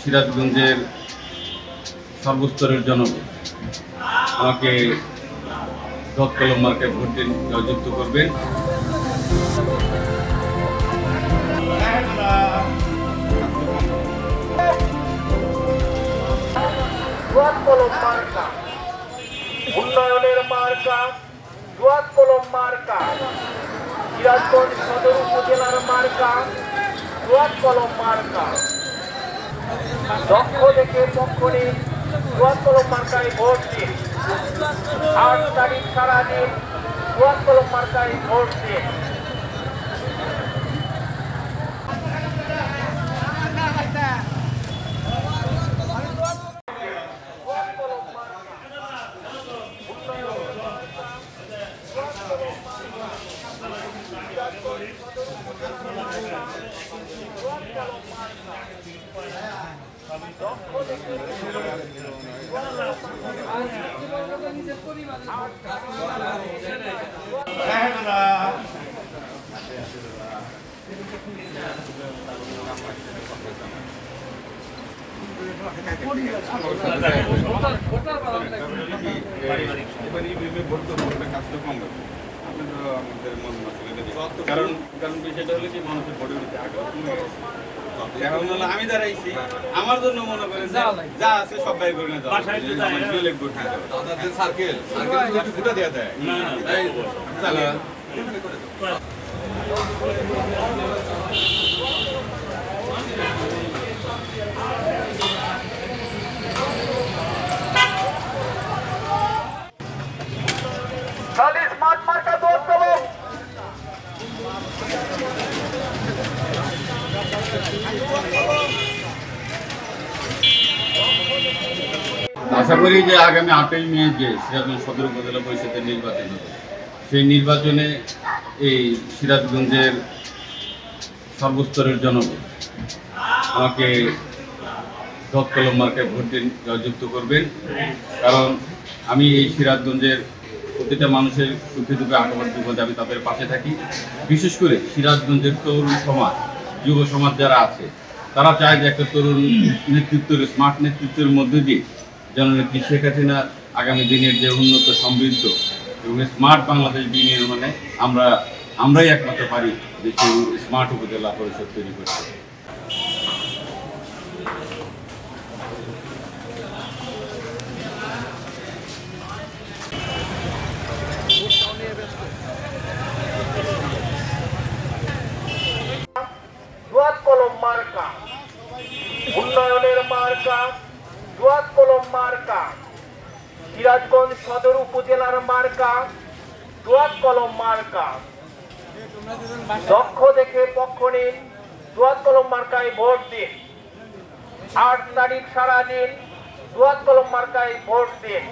সিরাজগঞ্জের সর্বস্তরের জনগণ আমাকে দত কলম মার্কায় ভোট দিন জয়যুক্ত করবেন। উন্নয়নের মার্কা দোয়াত কলম মার্কা, সিরাজগঞ্জ সদর উপজেলার মার্কা দোয়াত কলম মার্কা। দক্ষ দেখে পক্ষ নিন, দোয়াত কলম মার্কায় ভোট দিন। 8 তারিখ সারাদিন দোয়াত কলম মার্কায় ভোট দিন। কারণ বিষয়টা হলো কি মানুষের ভোটে উঠতে আগ্রহ কমে গেছে। এখন হলো আমি দাঁড়াইছি, আমার জন্য মনে করেন যা আছে সব ব্যয় করে নেওয়া সার্কেল ফুটা দেওয়া দেয় স্মার্ট মার্কা দোয়াত কলম। আশা করি যে আগামী 8ই মে যে সিরাজগঞ্জ সদর উপজেলা পরিষদের নির্বাচন হবে, সেই নির্বাচনে এই সিরাজগঞ্জের সর্বস্তরের জনগণ আমাকে দত কলম মার্কায় ভোট দিন জয়যুক্ত করবেন। কারণ আমি এই সিরাজগঞ্জের প্রতিটা মানুষের সুখে দুঃখে আটবার বিপদে আমি তাদের পাশে থাকি। বিশেষ করে সিরাজগঞ্জের তরুণ সমাজ, যুব সমাজ যারা আছে, তারা চায় যে একটা তরুণ নেতৃত্বের, স্মার্ট নেতৃত্বের মধ্যে দিয়ে জননেত্রী শেখ হাসিনা আগামী দিনের যে উন্নত সমৃদ্ধ এবং স্মার্ট বাংলাদেশ বিনির্মাণে আমরাই একমাত্র পারি যে সেই স্মার্ট উপজেলা পরিষদ তৈরি করতে। দোয়াত কলম মার্কা, উন্নয়নের মার্কা দোয়াত কলম মার্কা, সিরাজগঞ্জ সদর উপজেলার মার্কা দোয়াত কলম মার্কা। দক্ষ দেখে পক্ষ নিন, দোয়াত কলম মার্কায় ভোট দিন। 8 তারিখ সারাদিন দোয়াত কলম মার্কায় ভোট দিন।